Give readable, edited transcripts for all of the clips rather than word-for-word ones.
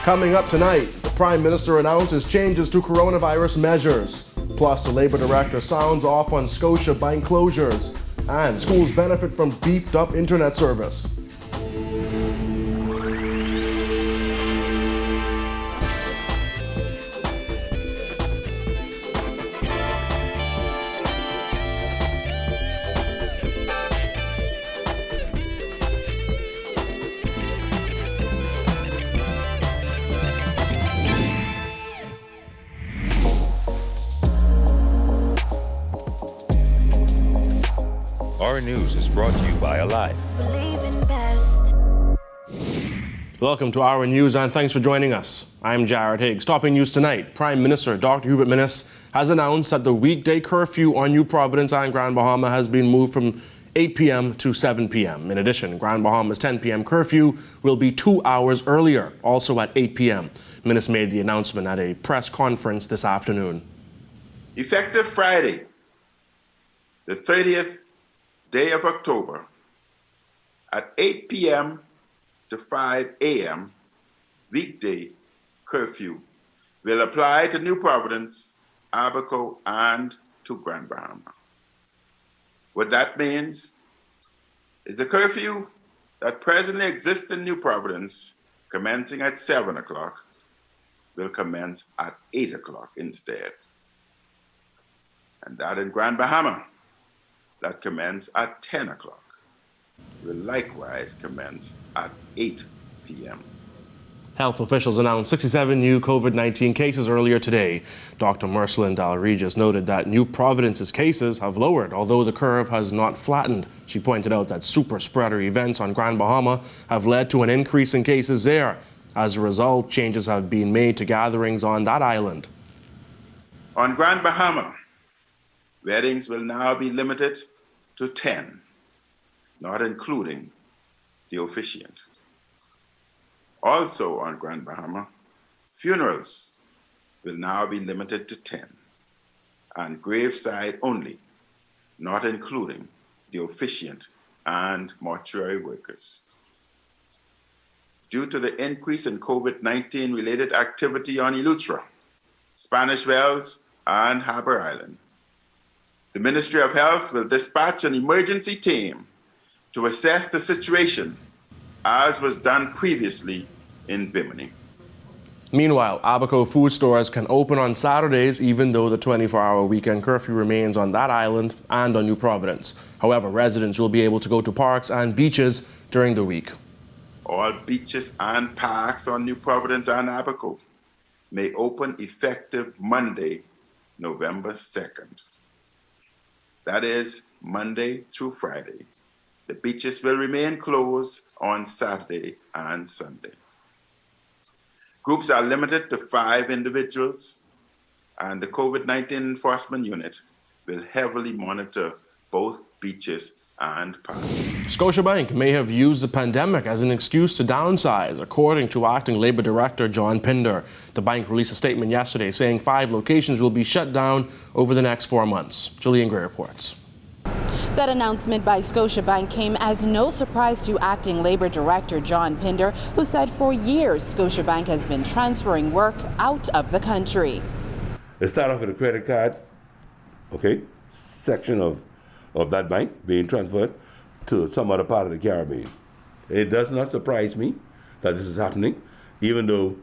Coming up tonight, the Prime Minister announces changes to coronavirus measures. Plus, the Labour Director sounds off on Scotia Bank closures. And schools benefit from beefed up internet service. Our News is brought to you by Alive. Welcome to Our News and thanks for joining us. I'm Jared Higgs. Topping news tonight, Prime Minister Dr. Hubert Minnis has announced that the weekday curfew on New Providence and Grand Bahama has been moved from 8 p.m. to 7 p.m. In addition, Grand Bahama's 10 p.m. curfew will be 2 hours earlier, also at 8 p.m. Minnis made the announcement at a press conference this afternoon. Effective Friday, the 30th day of October, at 8 p.m. to 5 a.m., weekday curfew will apply to New Providence, Abaco, and to Grand Bahama. What that means is the curfew that presently exists in New Providence, commencing at 7 o'clock, will commence at 8 o'clock instead. And that in Grand Bahama, that commence at 10 o'clock, will likewise commence at 8 p.m. Health officials announced 67 new COVID-19 cases earlier today. Dr. Mercelin Dalregis noted that New Providence's cases have lowered, although the curve has not flattened. She pointed out that super spreader events on Grand Bahama have led to an increase in cases there. As a result, changes have been made to gatherings on that island. On Grand Bahama, weddings will now be limited to 10, not including the officiant. Also on Grand Bahama, funerals will now be limited to 10, and graveside only, not including the officiant and mortuary workers. Due to the increase in COVID-19 related activity on Eleuthera, Spanish Wells, and Harbour Island, the Ministry of Health will dispatch an emergency team to assess the situation, as was done previously in Bimini. Meanwhile, Abaco food stores can open on Saturdays, even though the 24-hour weekend curfew remains on that island and on New Providence. However, residents will be able to go to parks and beaches during the week. All beaches and parks on New Providence and Abaco may open effective Monday, November 2nd. That is Monday through Friday. The beaches will remain closed on Saturday and Sunday. Groups are limited to 5 individuals, and the COVID-19 enforcement unit will heavily monitor both beaches and parks. Scotiabank may have used the pandemic as an excuse to downsize, according to Acting Labour Director John Pinder. The bank released a statement yesterday saying 5 locations will be shut down over the next 4 months. Julian Gray reports. That announcement by Scotiabank came as no surprise to Acting Labour Director John Pinder, who said for years Scotiabank has been transferring work out of the country. It started off with a credit card, section of that bank being transferred to some other part of the Caribbean. It does not surprise me that this is happening, even though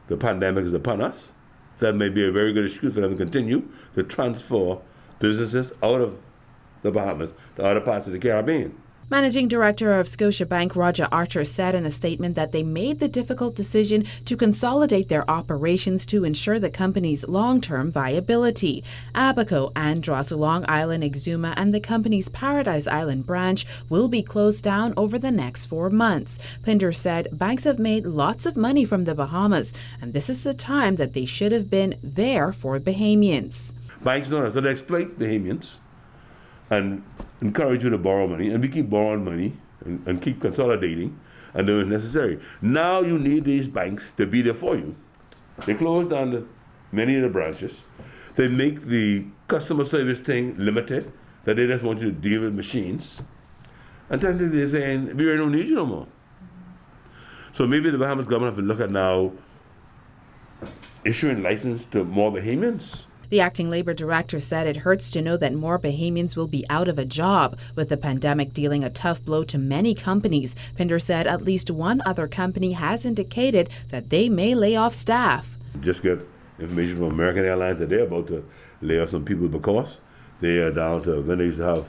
the pandemic is upon us. That may be a very good excuse for them to continue to transfer businesses out of the Bahamas to other parts of the Caribbean. Managing Director of Scotiabank Roger Archer said in a statement that they made the difficult decision to consolidate their operations to ensure the company's long-term viability. Abaco, Andros, Long Island, Exuma, and the company's Paradise Island branch will be closed down over the next 4 months. Pinder said banks have made lots of money from the Bahamas, and this is the time that they should have been there for Bahamians. Banks know that, so they exploit Bahamians and encourage you to borrow money, and we keep borrowing money and keep consolidating and doing it necessary. Now you need these banks to be there for you. They close down many of the branches. They make the customer service thing limited, that they just want you to deal with machines. And technically they're saying, we don't need you no more. So maybe the Bahamas government have to look at now issuing license to more Bahamians. The acting labor director said it hurts to know that more Bahamians will be out of a job, with the pandemic dealing a tough blow to many companies. Pinder said at least one other company has indicated that they may lay off staff. Just get information from American Airlines that they're about to lay off some people because they are down to, when they used to have,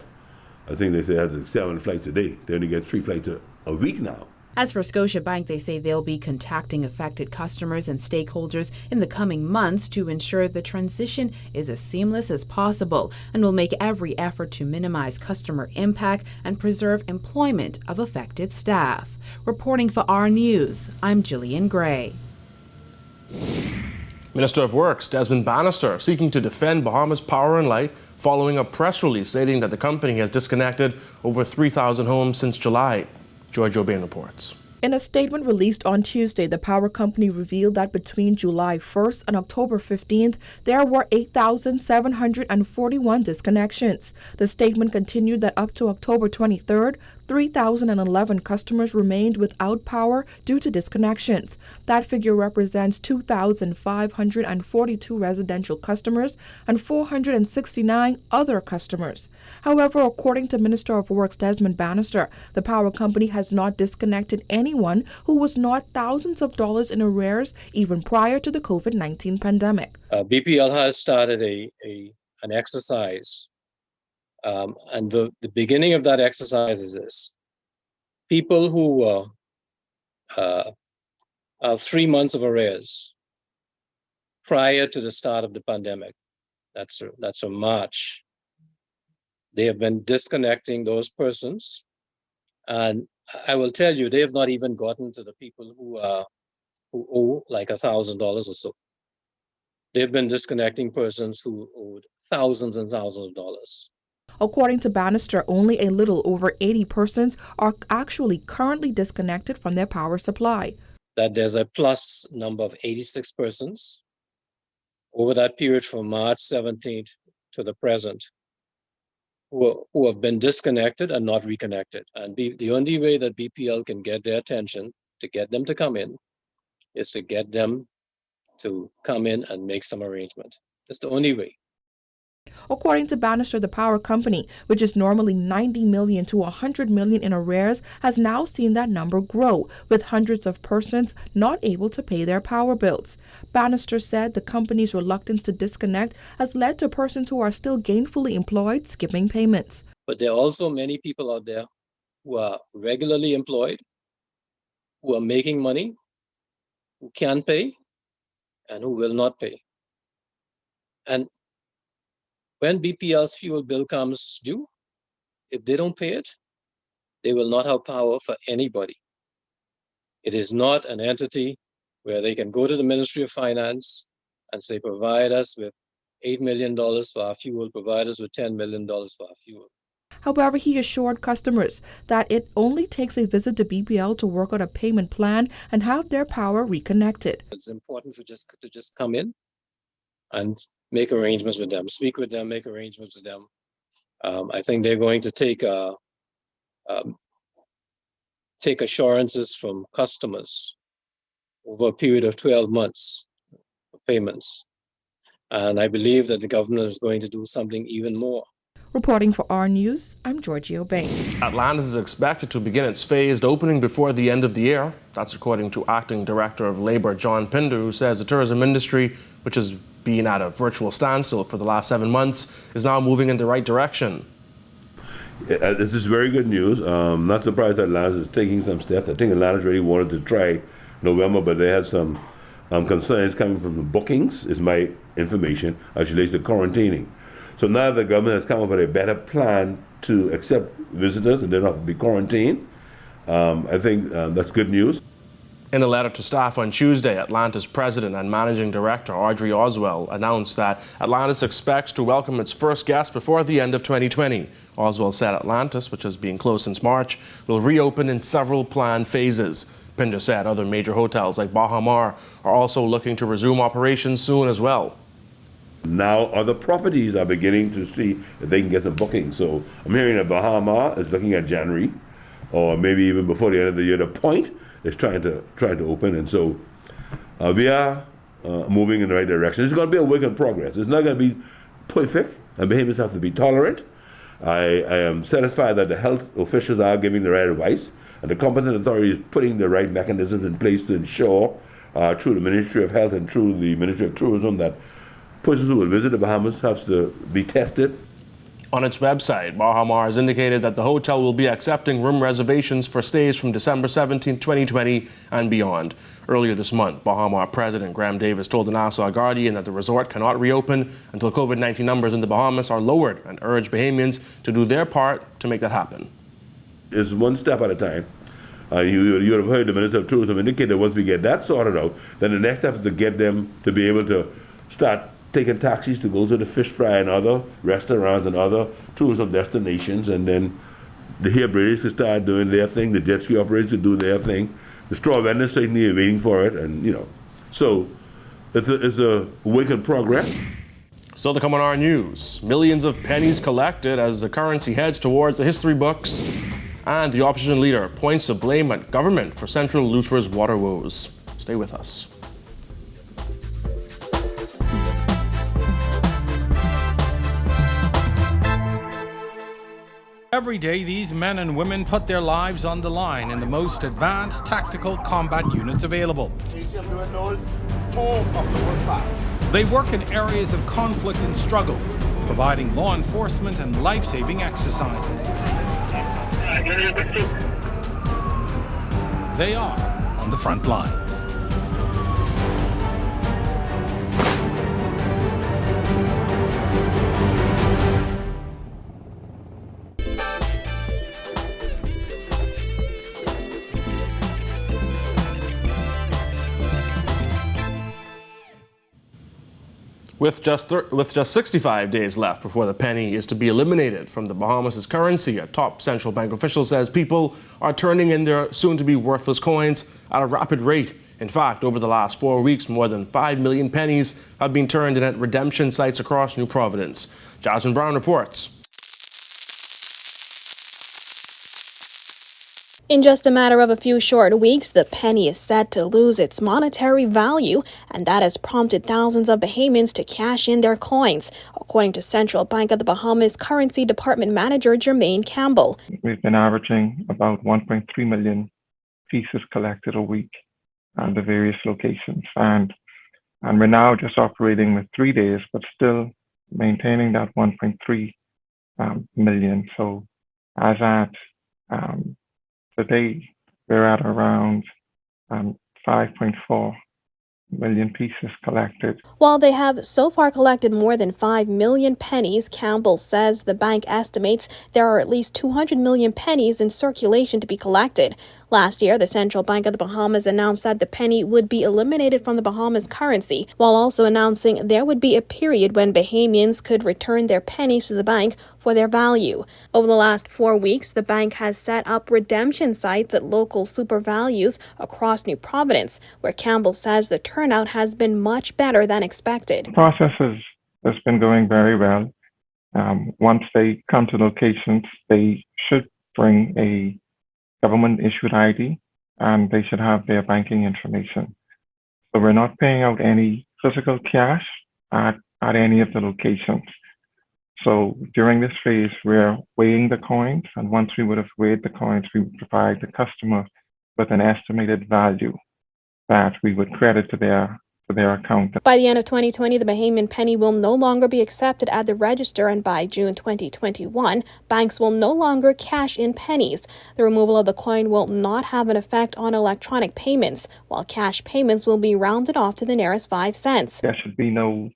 I think they say have 7 flights a day. They only get 3 flights a week now. As for Scotiabank, they say they'll be contacting affected customers and stakeholders in the coming months to ensure the transition is as seamless as possible, and will make every effort to minimize customer impact and preserve employment of affected staff. Reporting for Our News, I'm Jillian Gray. Minister of Works Desmond Bannister seeking to defend Bahamas Power and Light following a press release stating that the company has disconnected over 3,000 homes since July. George O'Bain reports. In a statement released on Tuesday, the power company revealed that between July 1st and October 15th, there were 8,741 disconnections. The statement continued that up to October 23rd, 3,011 customers remained without power due to disconnections. That figure represents 2,542 residential customers and 469 other customers. However, according to Minister of Works Desmond Bannister, the power company has not disconnected anyone who was not thousands of dollars in arrears even prior to the COVID-19 pandemic. BPL has started an exercise. And the beginning of that exercise is this. People who have 3 months of arrears prior to the start of the pandemic, that's from March, they have been disconnecting those persons. And I will tell you, they have not even gotten to the people who owe like $1,000 or so. They've been disconnecting persons who owed thousands and thousands of dollars. According to Bannister, only a little over 80 persons are actually currently disconnected from their power supply. That there's a plus number of 86 persons over that period from March 17th to the present who have been disconnected and not reconnected. And the only way that BPL can get their attention, to get them to come in, is to get them to come in and make some arrangement. That's the only way. According to Bannister, the power company, which is normally $90 million to $100 million in arrears, has now seen that number grow, with hundreds of persons not able to pay their power bills. Bannister said the company's reluctance to disconnect has led to persons who are still gainfully employed skipping payments. But there are also many people out there who are regularly employed, who are making money, who can pay, and who will not pay. And when BPL's fuel bill comes due, if they don't pay it, they will not have power for anybody. It is not an entity where they can go to the Ministry of Finance and say, provide us with $8 million for our fuel, provide us with $10 million for our fuel. However, he assured customers that it only takes a visit to BPL to work out a payment plan and have their power reconnected. It's important to just come in and make arrangements with them, speak with them, make arrangements with them. I think they're going to take assurances from customers over a period of 12 months of payments. And I believe that the government is going to do something even more. Reporting for Our News, I'm Georgie O'Bain. Atlantis is expected to begin its phased opening before the end of the year. That's according to Acting Director of Labor John Pinder, who says the tourism industry, which has been at a virtual standstill for the last 7 months, is now moving in the right direction. This is very good news. Not surprised that Atlantis is taking some steps. I think Atlantis really wanted to try November, but they had some concerns coming from the bookings, is my information, as relates to quarantining. So now the government has come up with a better plan to accept visitors and they don't have to be quarantined. I think that's good news. In a letter to staff on Tuesday, Atlantis President and Managing Director Audrey Oswell announced that Atlantis expects to welcome its first guests before the end of 2020. Oswell said Atlantis, which has been closed since March, will reopen in several planned phases. Pinder said other major hotels like Baha Mar are also looking to resume operations soon as well. Now other properties are beginning to see if they can get some bookings. So I'm hearing that Baha Mar is looking at January, or maybe even before the end of the year. The Point is trying to open, and so we are moving in the right direction. It's going to be a work in progress. It's not going to be perfect, and behaviors have to be tolerant. I am satisfied that the health officials are giving the right advice, and the competent authority is putting the right mechanisms in place to ensure, through the Ministry of Health and through the Ministry of Tourism, that persons who will visit the Bahamas have to be tested. On its website, Baha Mar has indicated that the hotel will be accepting room reservations for stays from December 17, 2020 and beyond. Earlier this month, Baha Mar President Graham Davis told the Nassau Guardian that the resort cannot reopen until COVID-19 numbers in the Bahamas are lowered, and urged Bahamians to do their part to make that happen. It's one step at a time. You have heard the Minister of Tourism indicate that once we get that sorted out, then the next step is to get them to be able to start taking taxis to go to the fish fry and other restaurants and other tourism destinations, and then the hair braiders to start doing their thing, the jet ski operators to do their thing. The straw vendors certainly are waiting for it, and so it's a work in progress. Still to come on Our News, millions of pennies collected as the currency heads towards the history books, and the opposition leader points the blame at government for Central Luthra's water woes. Stay with us. Every day, these men and women put their lives on the line in the most advanced tactical combat units available. They work in areas of conflict and struggle, providing law enforcement and life-saving exercises. They are on the front lines. With just 65 days left before the penny is to be eliminated from the Bahamas' currency, a top central bank official says people are turning in their soon-to-be worthless coins at a rapid rate. In fact, over the last 4 weeks, more than 5 million pennies have been turned in at redemption sites across New Providence. Jasmine Brown reports. In just a matter of a few short weeks, the penny is set to lose its monetary value, and that has prompted thousands of Bahamians to cash in their coins, according to Central Bank of the Bahamas Currency Department Manager Jermaine Campbell. We've been averaging about 1.3 million pieces collected a week at the various locations, and we're now just operating with 3 days, but still maintaining that 1.3 million. So as at today, we're at around 5.4 million pieces collected. While they have so far collected more than 5 million pennies, Campbell says the bank estimates there are at least 200 million pennies in circulation to be collected. Last year, the Central Bank of the Bahamas announced that the penny would be eliminated from the Bahamas currency, while also announcing there would be a period when Bahamians could return their pennies to the bank for their value. Over the last 4 weeks, the bank has set up redemption sites at local super values across New Providence, where Campbell says the turnout has been much better than expected. The process has been going very well. Once they come to locations, they should bring a government-issued ID, and they should have their banking information. So we're not paying out any physical cash at any of the locations. So during this phase, we're weighing the coins, and once we would have weighed the coins, we would provide the customer with an estimated value that we would credit to their account. By the end of 2020, the Bahamian penny will no longer be accepted at the register, and by June 2021, banks will no longer cash in pennies. The removal of the coin will not have an effect on electronic payments, while cash payments will be rounded off to the nearest 5 cents. There should be no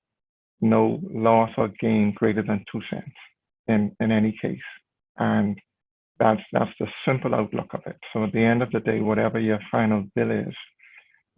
loss or gain greater than 2 cents in any case. And that's the simple outlook of it. So at the end of the day, whatever your final bill is,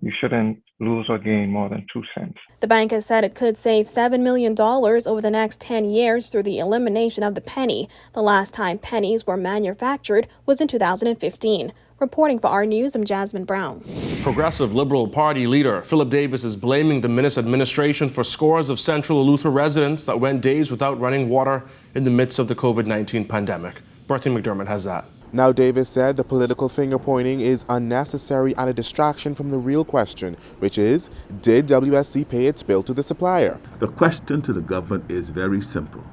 you shouldn't lose or gain more than 2 cents. The bank has said it could save $7 million over the next 10 years through the elimination of the penny. The last time pennies were manufactured was in 2015. Reporting for Our News, I'm Jasmine Brown. Progressive Liberal Party leader Philip Davis is blaming the Minnis administration for scores of Central Eleuthera residents that went days without running water in the midst of the COVID-19 pandemic. Bertie McDermott has that. Now, Davis said the political finger-pointing is unnecessary and a distraction from the real question, which is, did WSC pay its bill to the supplier? The question to the government is very simple.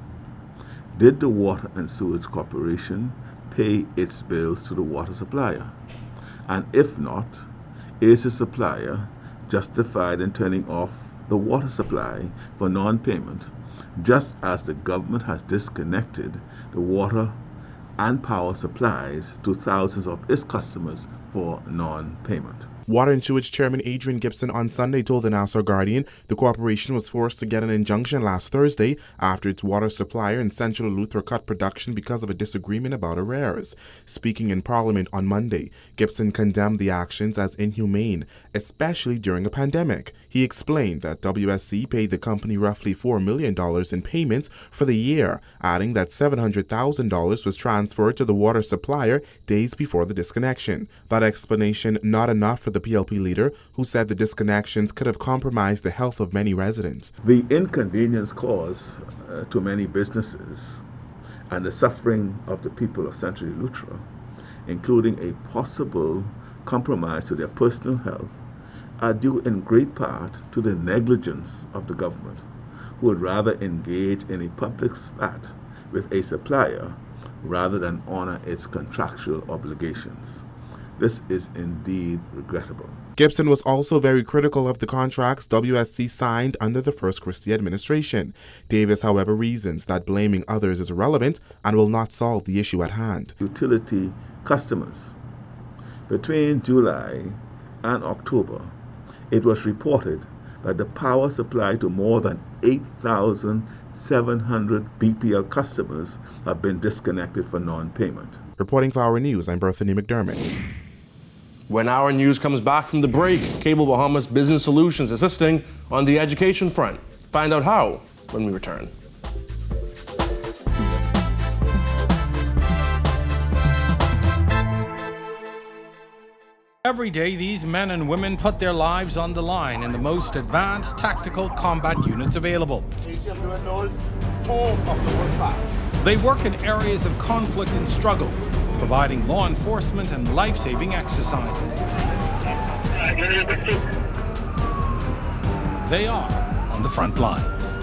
Did the Water and Sewage Corporation pay its bills to the water supplier? And if not, is the supplier justified in turning off the water supply for non-payment, just as the government has disconnected the water and power supplies to thousands of its customers for non-payment? Water and Sewage Chairman Adrian Gibson on Sunday told the Nassau Guardian the corporation was forced to get an injunction last Thursday after its water supplier in Central Eleuthera cut production because of a disagreement about arrears. Speaking in Parliament on Monday, Gibson condemned the actions as inhumane, especially during a pandemic. He explained that WSC paid the company roughly $4 million in payments for the year, adding that $700,000 was transferred to the water supplier days before the disconnection. That explanation not enough for the PLP leader, who said the disconnections could have compromised the health of many residents. The inconvenience caused to many businesses and the suffering of the people of Central Eleuthera, including a possible compromise to their personal health, are due in great part to the negligence of the government, who would rather engage in a public spat with a supplier rather than honor its contractual obligations. This is indeed regrettable. Gibson was also very critical of the contracts WSC signed under the first Christie administration. Davis, however, reasons that blaming others is irrelevant and will not solve the issue at hand. Utility customers. Between July and October, it was reported that the power supply to more than 8,700 BPL customers have been disconnected for non-payment. Reporting for Our News, I'm Berthany McDermott. When Our News comes back from the break, Cable Bahamas Business Solutions assisting on the education front. Find out how when we return. Every day, these men and women put their lives on the line in the most advanced tactical combat units available. They work in areas of conflict and struggle, providing law enforcement and life-saving exercises. They are on the front lines.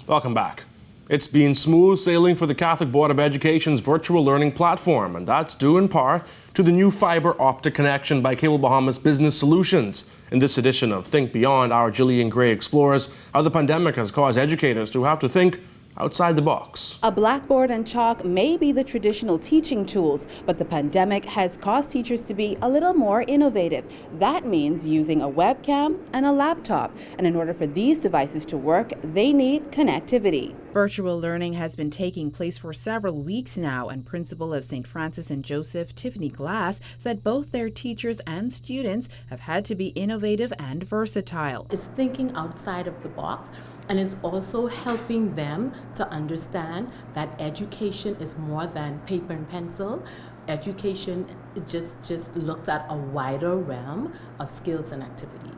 Welcome back. It's been smooth sailing for the Catholic Board of Education's virtual learning platform, and that's due in part to the new fiber optic connection by Cable Bahamas Business Solutions. In this edition of Think Beyond, our Jillian Gray explores how the pandemic has caused educators to have to think outside the box. A blackboard and chalk may be the traditional teaching tools, but the pandemic has caused teachers to be a little more innovative. That means using a webcam and a laptop. And in order for these devices to work, they need connectivity. Virtual learning has been taking place for several weeks now, and Principal of St. Francis and Joseph, Tiffany Glass, said both their teachers and students have had to be innovative and versatile. It's thinking outside of the box, and it's also helping them to understand that education is more than paper and pencil. Education just looks at a wider realm of skills and activities.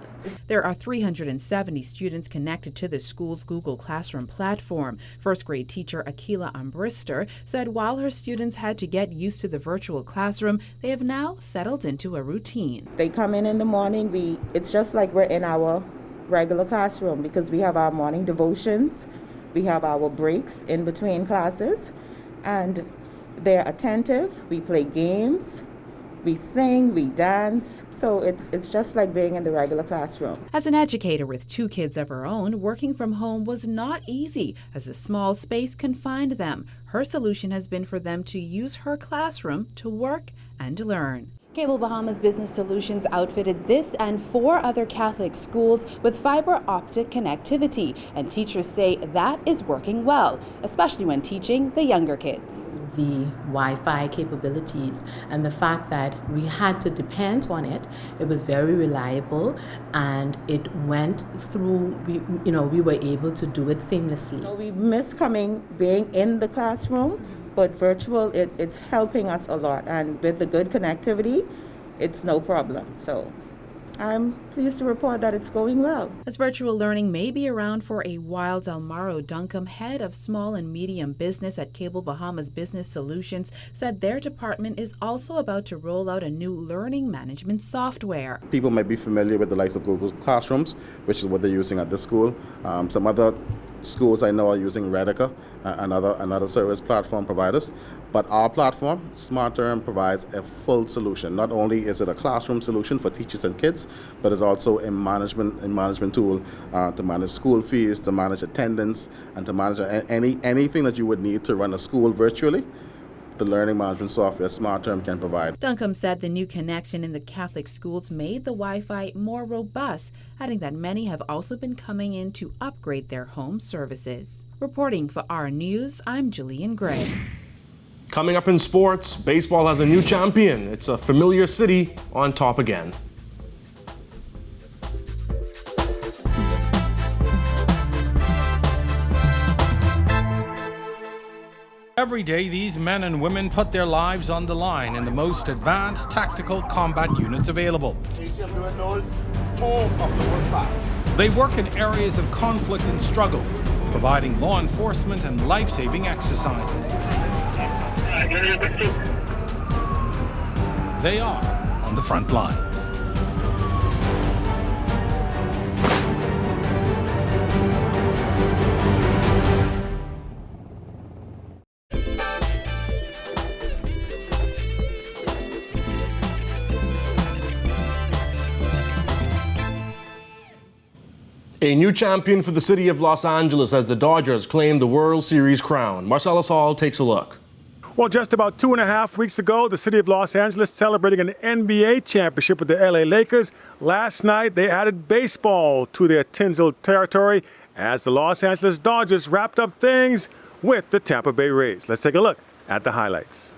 There are 370 students connected to the school's Google Classroom platform. First grade teacher Akila Ambrister said while her students had to get used to the virtual classroom, they have now settled into a routine. They come in the morning, it's just like we're in our regular classroom because we have our morning devotions, we have our breaks in between classes, and they're attentive. We play games, we sing, we dance, so it's just like being in the regular classroom. As an educator with 2 kids of her own, working from home was not easy as a small space confined them. Her solution has been for them to use her classroom to work and learn. Cable Bahamas Business Solutions outfitted this and 4 other Catholic schools with fiber optic connectivity, and teachers say that is working well, especially when teaching the younger kids. The Wi-Fi capabilities and the fact that we had to depend on it, it was very reliable, and it went through, we were able to do it seamlessly. We miss being in the classroom, but virtual, it's helping us a lot. And with the good connectivity, it's no problem. So I'm pleased to report that it's going well. As virtual learning may be around for a while, Delmaro Duncombe, head of small and medium business at Cable Bahamas Business Solutions, said their department is also about to roll out a new learning management software. People might be familiar with the likes of Google Classrooms, which is what they're using at this school. Some other schools I know are using Redica and other service platform providers. But our platform, Smart Term, provides a full solution. Not only is it a classroom solution for teachers and kids, but it's also a management tool to manage school fees, to manage attendance, and to manage anything that you would need to run a school virtually. The learning management software Smart Term can provide. Duncombe said the new connection in the Catholic schools made the Wi-Fi more robust, adding that many have also been coming in to upgrade their home services. Reporting for Our News, I'm Julian Gray. Coming up in sports, baseball has a new champion. It's a familiar city on top again. Every day, these men and women put their lives on the line in the most advanced tactical combat units available. They work in areas of conflict and struggle, providing law enforcement and life-saving exercises. They are on the front lines. A new champion for the city of Los Angeles as the Dodgers claim the World Series crown. Marcellus Hall takes a look. Well, just about 2.5 weeks ago, the city of Los Angeles celebrating an NBA championship with the LA Lakers. Last night, they added baseball to their tinsel territory as the Los Angeles Dodgers wrapped up things with the Tampa Bay Rays. Let's take a look at the highlights.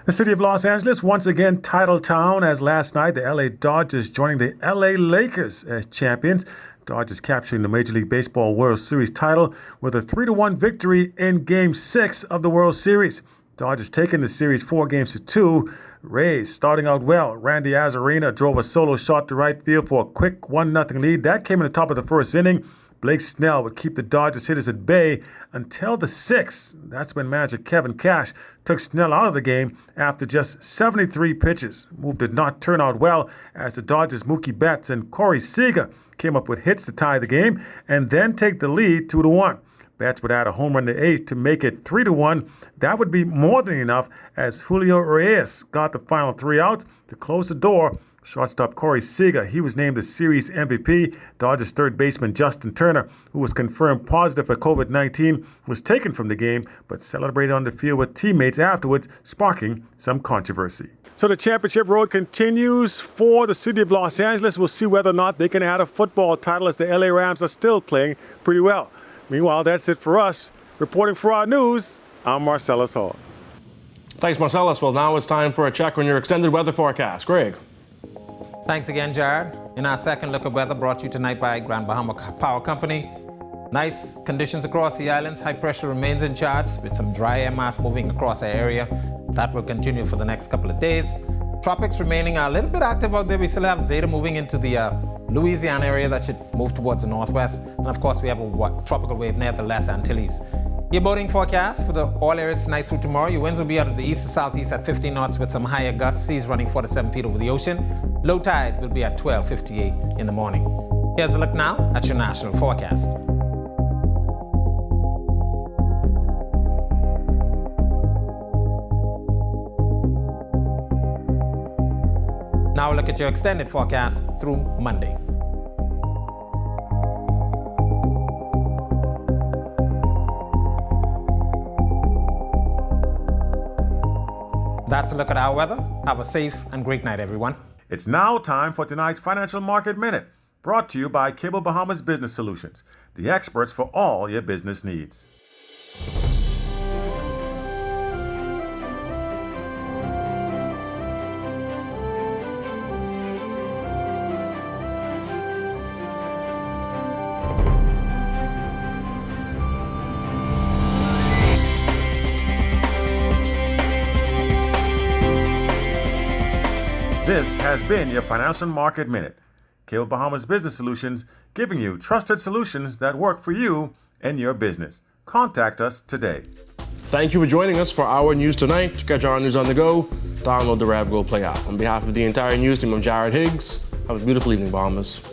The city of Los Angeles once again title town as last night the LA Dodgers joining the LA Lakers as champions. Dodgers capturing the Major League Baseball World Series title with a 3-1 victory in Game 6 of the World Series. Dodgers taking the series 4-2. Rays starting out well. Randy Arozarena drove a solo shot to right field for a quick 1-0 lead. That came in the top of the first inning. Blake Snell would keep the Dodgers hitters at bay until the 6th. That's when manager Kevin Cash took Snell out of the game after just 73 pitches. Move did not turn out well as the Dodgers' Mookie Betts and Corey Seager came up with hits to tie the game and then take the lead 2-1. Betts would add a home run to 8 to make it 3-1. That would be more than enough as Julio Reyes got the final 3 outs to close the door. Shortstop Corey Seager, he was named the series MVP. Dodgers third baseman Justin Turner, who was confirmed positive for COVID-19, was taken from the game but celebrated on the field with teammates afterwards, sparking some controversy. So the championship road continues for the city of Los Angeles. We'll see whether or not they can add a football title as the LA Rams are still playing pretty well. Meanwhile, that's it for us. Reporting for Our News, I'm Marcellus Hall. Thanks, Marcellus. Well, now it's time for a check on your extended weather forecast. Greg. Thanks again, Jared. In our second look at weather brought to you tonight by Grand Bahama Power Company. Nice conditions across the islands. High pressure remains in charge with some dry air mass moving across our area. That will continue for the next couple of days. Tropics remaining a little bit active out there. We still have Zeta moving into the Louisiana area that should move towards the northwest. And of course, we have a tropical wave near the Les Antilles. Your boating forecast for all areas tonight through tomorrow. Your winds will be out of the east to southeast at 15 knots with some higher gusts. Seas running 4 to 7 feet over the ocean. Low tide will be at 12:58 in the morning. Here's a look now at your national forecast. Now look at your extended forecast through Monday. That's a look at our weather. Have a safe and great night, everyone. It's now time for tonight's Financial Market Minute, brought to you by Cable Bahamas Business Solutions, the experts for all your business needs. This has been your Financial Market Minute. Cable Bahamas Business Solutions, giving you trusted solutions that work for you and your business. Contact us today. Thank you for joining us for Our News Tonight. To catch our news on the go, download the RevGo Play app. On behalf of the entire news team, I'm Jared Higgs. Have a beautiful evening, Bahamas.